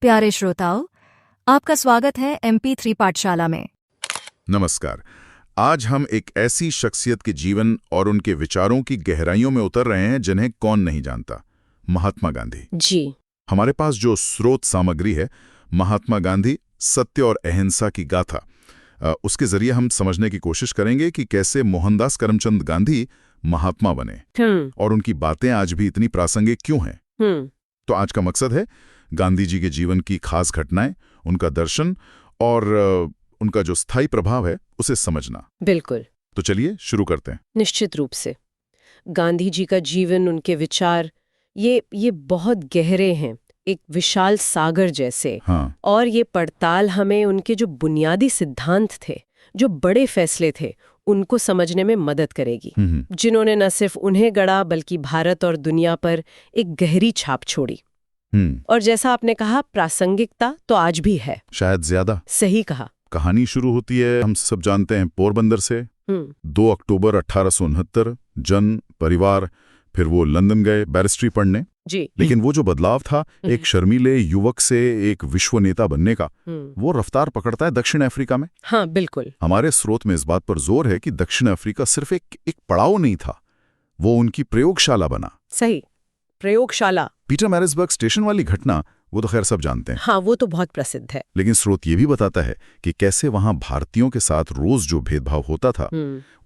प्यारे श्रोताओं, आपका स्वागत है MP3 पाठशाला में। नमस्कार। आज हम एक ऐसी शख्सियत के जीवन और उनके विचारों की गहराइयों में उतर रहे हैं जिन्हें कौन नहीं जानता, महात्मा गांधी जी। हमारे पास जो स्रोत सामग्री है, महात्मा गांधी सत्य और अहिंसा की गाथा, उसके जरिए हम समझने की कोशिश करेंगे कि कैसे मोहनदास करमचंद गांधी महात्मा बने और उनकी बातें आज भी इतनी प्रासंगिक क्यों हैं। तो आज का मकसद है गांधी जी के जीवन की खास घटनाएं, उनका दर्शन और उनका जो स्थायी प्रभाव है उसे समझना। बिल्कुल। तो चलिए शुरू करते हैं। निश्चित रूप से गांधी जी का जीवन, उनके विचार ये बहुत गहरे हैं, एक विशाल सागर जैसे। हाँ। और ये पड़ताल हमें उनके जो बुनियादी सिद्धांत थे, जो बड़े फैसले थे, उनको समझने में मदद करेगी, जिन्होंने न सिर्फ उन्हें गढ़ा बल्कि भारत और दुनिया पर एक गहरी छाप छोड़ी। और जैसा आपने कहा, प्रासंगिकता तो आज भी है, शायद ज्यादा। सही कहा। कहानी शुरू होती है, हम सब जानते हैं, पोरबंदर से। 2 अक्टूबर 1869, जन्म, परिवार, फिर वो लंदन गए बैरिस्ट्री पढ़ने। जी। लेकिन वो जो बदलाव था, एक शर्मीले युवक से एक विश्व नेता बनने का, वो रफ्तार पकड़ता है दक्षिण अफ्रीका में। हाँ, बिल्कुल। हमारे स्रोत में इस बात पर जोर है कि दक्षिण अफ्रीका सिर्फ एक पड़ाव नहीं था, वो उनकी प्रयोगशाला बना। सही, प्रयोगशाला। पीटर मैरिट्सबर्ग स्टेशन वाली घटना, वो तो खैर सब जानते हैं। हाँ, वो तो बहुत प्रसिद्ध है। लेकिन स्रोत ये भी बताता है कि कैसे वहां भारतीयों के साथ रोज जो भेदभाव होता था,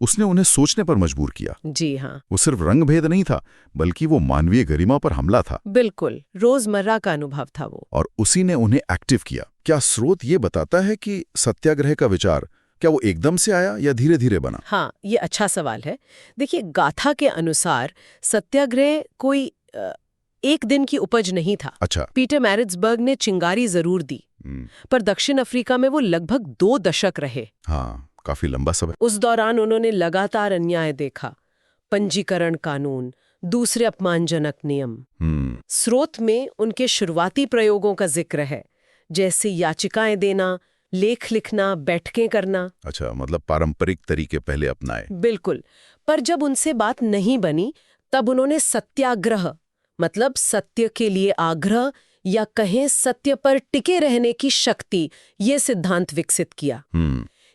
उसने उन्हें सोचने पर मजबूर किया। जी हाँ। वो सिर्फ रंग भेद नहीं था, बल्कि वो मानवीय गरिमा पर हमला था। बिल्कुल, रोजमर्रा का अनुभव था वो। और उसी ने उन्हें एक्टिव किया। क्या स्रोत ये बताता है कि सत्याग्रह का विचार क्या वो एकदम से आया या धीरे धीरे बना? हाँ, ये अच्छा सवाल है। देखिए, गाथा के अनुसार सत्याग्रह कोई एक दिन की उपज नहीं था। अच्छा। पीटर मैरिट्सबर्ग ने चिंगारी जरूर दी, पर दक्षिण अफ्रीका में वो लगभग 2 दशक रहे। हाँ, काफी लंबा समय। उस दौरान उन्होंने लगातार अन्याय देखा, पंजीकरण कानून, दूसरे अपमानजनक नियम। स्रोत में उनके शुरुआती प्रयोगों का जिक्र है, जैसे याचिकाएं देना, लेख लिखना, बैठकें करना। अच्छा, मतलब पारंपरिक तरीके पहले अपनाए। बिल्कुल। पर जब उनसे बात नहीं बनी, तब उन्होंने सत्याग्रह, मतलब सत्य के लिए आग्रह, या कहें सत्य पर टिके रहने की शक्ति, ये सिद्धांत विकसित किया।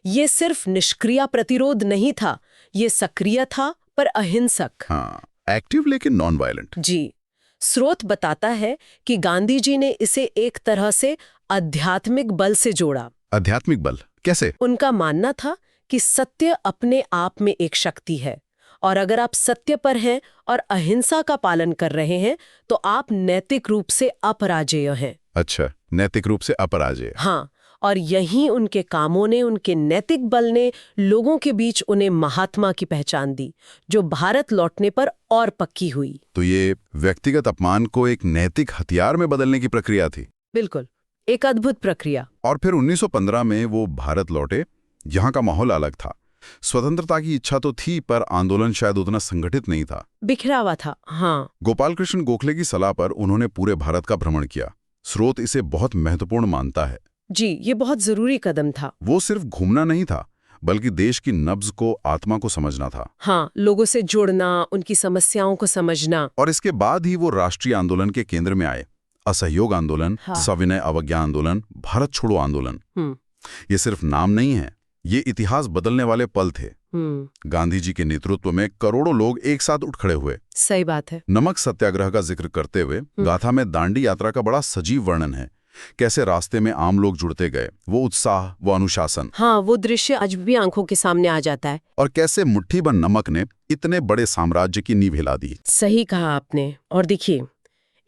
ये सिर्फ निष्क्रिय प्रतिरोध नहीं था, ये सक्रिय था पर अहिंसक। हाँ, एक्टिव लेकिन नॉन वायलेंट। जी। स्रोत बताता है कि गांधी जी ने इसे एक तरह से आध्यात्मिक बल से जोड़ा। आध्यात्मिक बल कैसे? उनका मानना था कि सत्य अपने आप में एक शक्ति है, और अगर आप सत्य पर हैं और अहिंसा का पालन कर रहे हैं तो आप नैतिक रूप से अपराजेय हैं। अच्छा, नैतिक रूप से अपराजेय। हाँ, और यही उनके कामों ने, उनके नैतिक बल ने लोगों के बीच उन्हें महात्मा की पहचान दी, जो भारत लौटने पर और पक्की हुई। तो ये व्यक्तिगत अपमान को एक नैतिक हथियार में बदलने की प्रक्रिया थी। बिल्कुल, एक अद्भुत प्रक्रिया। और फिर 1915 में वो भारत लौटे। यहाँ का माहौल अलग था। स्वतंत्रता की इच्छा तो थी, पर आंदोलन शायद उतना संगठित नहीं था, बिखरा हुआ था। हाँ। गोपाल कृष्ण गोखले की सलाह पर उन्होंने पूरे भारत का भ्रमण किया। स्रोत इसे बहुत महत्वपूर्ण मानता है। जी, ये बहुत जरूरी कदम था। वो सिर्फ घूमना नहीं था, बल्कि देश की नब्ज को, आत्मा को समझना था। हाँ, लोगों से जुड़ना, उनकी समस्याओं को समझना। और इसके बाद ही वो राष्ट्रीय आंदोलन के केंद्र में आए। असहयोग आंदोलन, सविनय अवज्ञा आंदोलन, भारत छोड़ो आंदोलन। ये सिर्फ नाम नहीं है, ये इतिहास बदलने वाले पल थे। गांधी जी के नेतृत्व में करोड़ों लोग एक साथ उठ खड़े हुए। सही बात है। नमक सत्याग्रह का जिक्र करते हुए गाथा में दांडी यात्रा का बड़ा सजीव वर्णन है। कैसे रास्ते में आम लोग जुड़ते गए, वो उत्साह, वो अनुशासन। हाँ, वो दृश्य आज भी आंखों के सामने आ जाता है। और कैसे मुट्ठी भर नमक ने इतने बड़े साम्राज्य की नींव हिला दी। सही कहा आपने। और देखिए,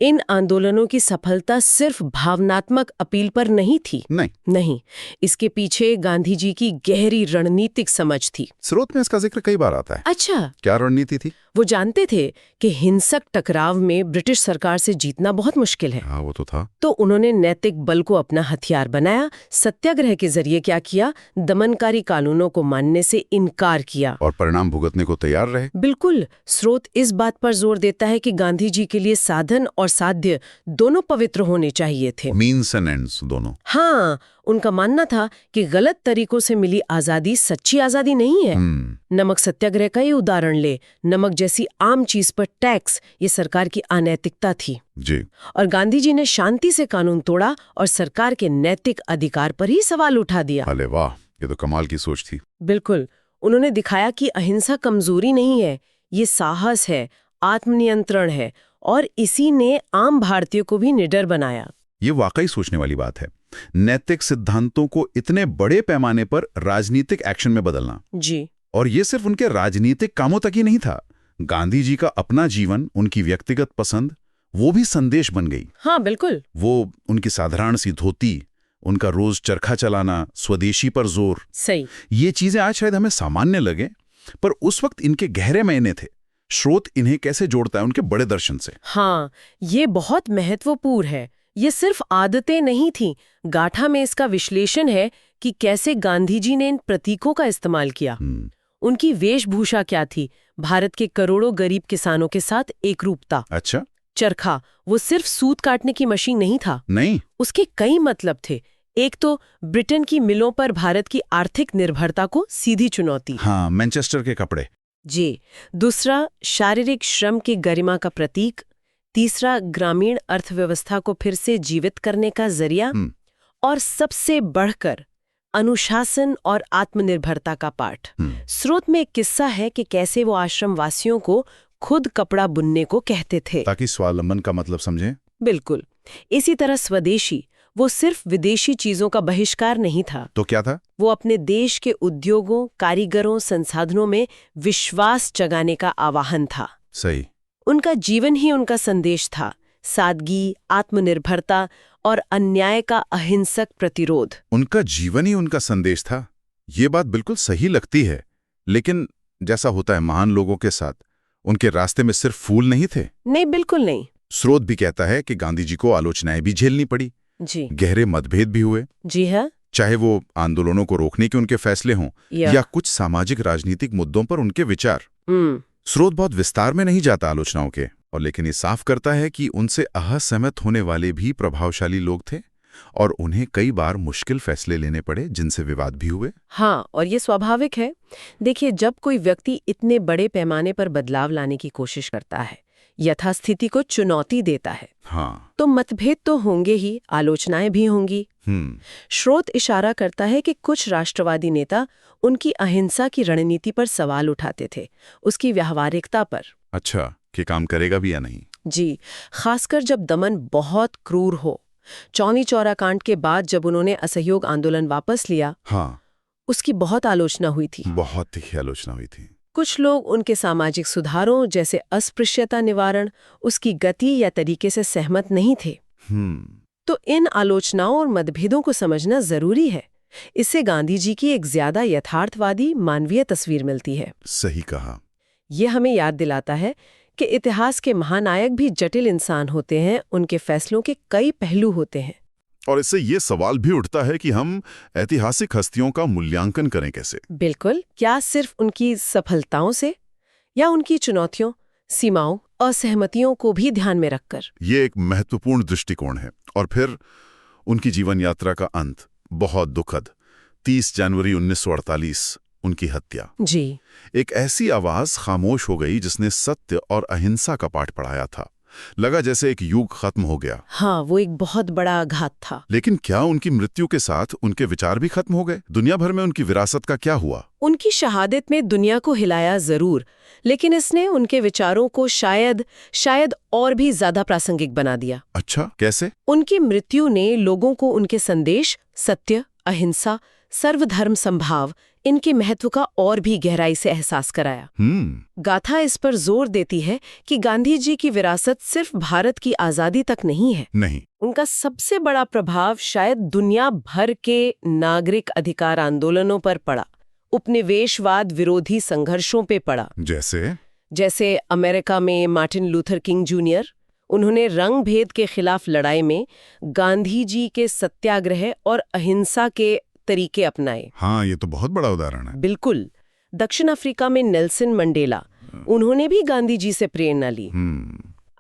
इन आंदोलनों की सफलता सिर्फ भावनात्मक अपील पर नहीं थी। नहीं, इसके पीछे गांधी जी की गहरी रणनीतिक समझ थी। स्रोत में इसका जिक्र कई बार आता है। अच्छा, क्या रणनीति थी? वो जानते थे कि हिंसक टकराव में ब्रिटिश सरकार से जीतना बहुत मुश्किल है। हाँ, वो तो था। तो उन्होंने नैतिक बल को अपना हथियार बनाया। सत्याग्रह के जरिए क्या किया? दमनकारी कानूनों को मानने से इनकार किया और परिणाम भुगतने को तैयार रहे। बिल्कुल। स्रोत इस बात पर जोर देता है कि गांधी जी के लिए साधन और और साध्य दोनों पवित्र होने चाहिए थे। मीन्स एंड एंड्स दोनों। हाँ, उनका मानना था कि गलत तरीकों से मिली आजादी सच्ची आजादी नहीं है। नमक सत्याग्रह का ही उदाहरण ले, नमक जैसी आम चीज पर टैक्स, ये सरकार की अनैतिकता थी जी। और गांधी जी ने शांति से कानून तोड़ा और सरकार के नैतिक अधिकार पर ही सवाल उठा दिया। अरे वाह, ये तो कमाल की सोच थी। बिल्कुल, उन्होंने दिखाया कि अहिंसा कमजोरी नहीं है, ये साहस है, आत्मनियंत्रण है, और इसी ने आम भारतीयों को भी निडर बनाया। ये वाकई सोचने वाली बात है, नैतिक सिद्धांतों को इतने बड़े पैमाने पर राजनीतिक एक्शन में बदलना। जी। और ये सिर्फ उनके राजनीतिक कामों तक ही नहीं था, गांधी जी का अपना जीवन, उनकी व्यक्तिगत पसंद, वो भी संदेश बन गई। हाँ बिल्कुल। वो उनकी साधारण सी धोती, उनका रोज चरखा चलाना, स्वदेशी पर जोर, सही। ये चीजें आज शायद हमें सामान्य लगे, पर उस वक्त इनके गहरे मायने थे। स्रोत इन्हें कैसे जोड़ता है उनके बड़े दर्शन से। हाँ, ये बहुत महत्वपूर्ण है। ये सिर्फ आदतें नहीं थीं, गाथा में इसका विश्लेषण है कि कैसे गांधी जी ने इन प्रतीकों का इस्तेमाल किया। उनकी वेशभूषा क्या थी, भारत के करोड़ों गरीब किसानों के साथ एकरूपता। अच्छा। चरखा वो सिर्फ सूत काटने की मशीन नहीं था, नहीं, उसके कई मतलब थे। एक तो ब्रिटेन की मिलों पर भारत की आर्थिक निर्भरता को सीधी चुनौती। हाँ, मैनचेस्टर के कपड़े। जी। दूसरा, शारीरिक श्रम की गरिमा का प्रतीक। तीसरा, ग्रामीण अर्थव्यवस्था को फिर से जीवित करने का जरिया। और सबसे बढ़कर अनुशासन और आत्मनिर्भरता का पाठ। स्रोत में एक किस्सा है कि कैसे वो आश्रम वासियों को खुद कपड़ा बुनने को कहते थे, ताकि स्वावलंबन का मतलब समझें। बिल्कुल। इसी तरह स्वदेशी, वो सिर्फ विदेशी चीजों का बहिष्कार नहीं था। तो क्या था? वो अपने देश के उद्योगों, कारीगरों, संसाधनों में विश्वास जगाने का आह्वान था। सही। उनका जीवन ही उनका संदेश था, सादगी, आत्मनिर्भरता और अन्याय का अहिंसक प्रतिरोध। उनका जीवन ही उनका संदेश था, ये बात बिल्कुल सही लगती है। लेकिन जैसा होता है महान लोगों के साथ, उनके रास्ते में सिर्फ फूल नहीं थे। नहीं, बिल्कुल नहीं। स्रोत भी कहता है कि गांधी जी को आलोचनाएं भी झेलनी पड़ी। जी। गहरे मतभेद भी हुए। जी हाँ। चाहे वो आंदोलनों को रोकने के उनके फैसले हों या कुछ सामाजिक राजनीतिक मुद्दों पर उनके विचार। स्रोत बहुत विस्तार में नहीं जाता आलोचनाओं के, और लेकिन ये साफ करता है कि उनसे असहमत होने वाले भी प्रभावशाली लोग थे और उन्हें कई बार मुश्किल फैसले लेने पड़े, जिनसे विवाद भी हुए। हाँ, और ये स्वाभाविक है। देखिए, जब कोई व्यक्ति इतने बड़े पैमाने पर बदलाव लाने की कोशिश करता है, यथास्थिति को चुनौती देता है, हाँ, तो मतभेद तो होंगे ही, आलोचनाएं भी होंगी। स्रोत इशारा करता है कि कुछ राष्ट्रवादी नेता उनकी अहिंसा की रणनीति पर सवाल उठाते थे, उसकी व्यावहारिकता पर। अच्छा, कि काम करेगा भी या नहीं। जी, खासकर जब दमन बहुत क्रूर हो। चौनी चौरा कांड के बाद जब उन्होंने असहयोग आंदोलन वापस लिया, हाँ, उसकी बहुत आलोचना हुई थी। बहुत ही आलोचना हुई थी। कुछ लोग उनके सामाजिक सुधारों जैसे अस्पृश्यता निवारण, उसकी गति या तरीके से सहमत नहीं थे। तो इन आलोचनाओं और मतभेदों को समझना जरूरी है। इससे गांधी जी की एक ज्यादा यथार्थवादी, मानवीय तस्वीर मिलती है। सही कहा। ये हमें याद दिलाता है कि इतिहास के महानायक भी जटिल इंसान होते हैं, उनके फैसलों के कई पहलू होते हैं। और इससे ये सवाल भी उठता है कि हम ऐतिहासिक हस्तियों का मूल्यांकन करें कैसे। बिल्कुल, क्या सिर्फ उनकी सफलताओं से, या उनकी चुनौतियों, सीमाओं, असहमतियों को भी ध्यान में रखकर। ये एक महत्वपूर्ण दृष्टिकोण है। और फिर उनकी जीवन यात्रा का अंत बहुत दुखद। 30 जनवरी 1948 उनकी हत्या। जी। एक ऐसी आवाज खामोश हो गई जिसने सत्य और अहिंसा का पाठ पढ़ाया था। लगा जैसे एक युग खत्म हो गया। हाँ, वो एक बहुत बड़ा आघात था। लेकिन क्या उनकी मृत्यु के साथ उनके विचार भी खत्म हो गए? दुनिया भर में उनकी विरासत का क्या हुआ? उनकी शहादत में दुनिया को हिलाया जरूर, लेकिन इसने उनके विचारों को शायद और भी ज्यादा प्रासंगिक बना दिया। अच्छा, कैसे? उनकी मृत्यु ने लोगों को उनके संदेश, सत्य, अहिंसा, सर्वधर्म संभाव, इनके महत्व का और भी गहराई से एहसास कराया। गाथा इस पर जोर देती है कि गांधी जी की विरासत सिर्फ भारत की आजादी तक नहीं है। नहीं, उनका सबसे बड़ा प्रभाव शायद दुनिया भर के नागरिक अधिकार आंदोलनों पर पड़ा, उपनिवेशवाद विरोधी संघर्षों पे पड़ा। जैसे अमेरिका में मार्टिन लूथर किंग जूनियर, उन्होंने रंग भेद के खिलाफ लड़ाई में गांधी जी के सत्याग्रह और अहिंसा के तरीके अपनाए। हाँ, ये तो बहुत बड़ा उदाहरण है। बिल्कुल। दक्षिण अफ्रीका में नेल्सन मंडेला, उन्होंने भी गांधी जी से प्रेरणा ली।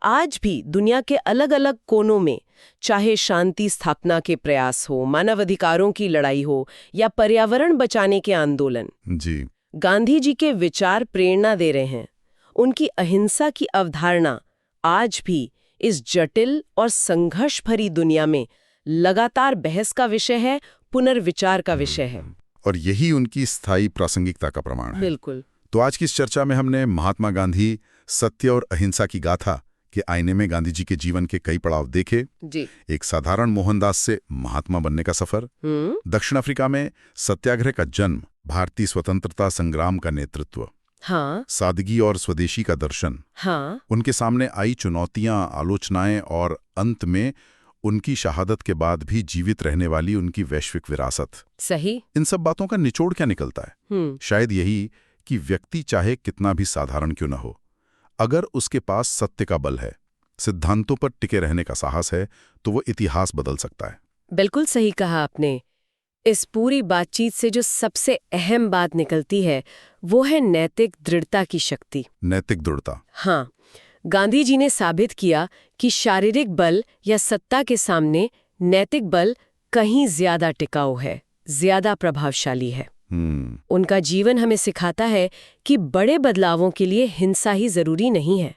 आज भी दुनिया के अलग अलग कोनों में, चाहे शांति स्थापना के प्रयास हो, मानवाधिकारों की लड़ाई हो या पर्यावरण बचाने के आंदोलन, जी, गांधी जी के विचार प्रेरणा दे रहे हैं। उनकी अहिंसा की अवधारणा आज भी इस जटिल और संघर्ष भरी दुनिया में लगातार बहस का विषय है, पुनर्विचार का विषय है। और यही उनकी स्थायी प्रासंगिकता का प्रमाण है। बिल्कुल। तो आज की इस चर्चा में हमने महात्मा गांधी सत्य और अहिंसा की गाथा के आईने में गांधी जी के जीवन के कई पड़ाव देखे। जी। एक साधारण मोहनदास से महात्मा बनने का सफर, दक्षिण अफ्रीका में सत्याग्रह का जन्म, भारतीय स्वतंत्रता संग्राम का नेतृत्व, हाँ, सादगी और स्वदेशी का दर्शन, हाँ, उनके सामने आई चुनौतियां, आलोचनाएं और अंत में उनकी शहादत के बाद भी जीवित रहने वाली उनकी वैश्विक विरासत। सही। इन सब बातों का निचोड़ क्या निकलता है? शायद यही कि व्यक्ति चाहे कितना भी साधारण क्यों न हो, अगर उसके पास सत्य का बल है, सिद्धांतों पर टिके रहने का साहस है, तो वो इतिहास बदल सकता है। बिल्कुल सही कहा आपने। इस पूरी बातचीत से जो सबसे अहम बात निकलती है वो है नैतिक दृढ़ता की शक्ति। नैतिक दृढ़ता। हाँ, गांधी जी ने साबित किया कि शारीरिक बल या सत्ता के सामने नैतिक बल कहीं ज्यादा टिकाऊ है, ज्यादा प्रभावशाली है। उनका जीवन हमें सिखाता है कि बड़े बदलावों के लिए हिंसा ही जरूरी नहीं है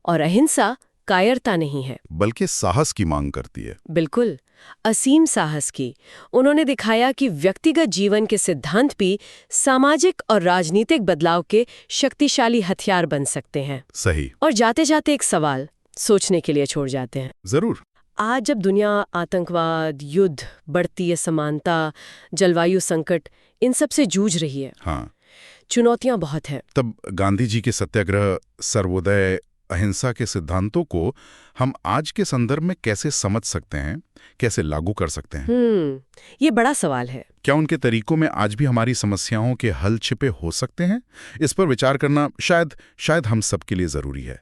और अहिंसा कायरता नहीं है, बल्कि साहस की मांग करती है। बिल्कुल, असीम साहस की। उन्होंने दिखाया कि व्यक्तिगत जीवन के सिद्धांत भी सामाजिक और राजनीतिक बदलाव के शक्तिशाली हथियार बन सकते हैं। सही। और जाते जाते एक सवाल सोचने के लिए छोड़ जाते हैं। जरूर। आज जब दुनिया आतंकवाद, युद्ध, बढ़ती असमानता, जलवायु संकट, इन सब से जूझ रही है, हाँ, चुनौतियां बहुत हैं, तब गांधी जी के सत्याग्रह, सर्वोदय, अहिंसा के सिद्धांतों को हम आज के संदर्भ में कैसे समझ सकते हैं, कैसे लागू कर सकते हैं? ये बड़ा सवाल है। क्या उनके तरीकों में आज भी हमारी समस्याओं के हल छिपे हो सकते हैं? इस पर विचार करना शायद हम सबके लिए जरूरी है।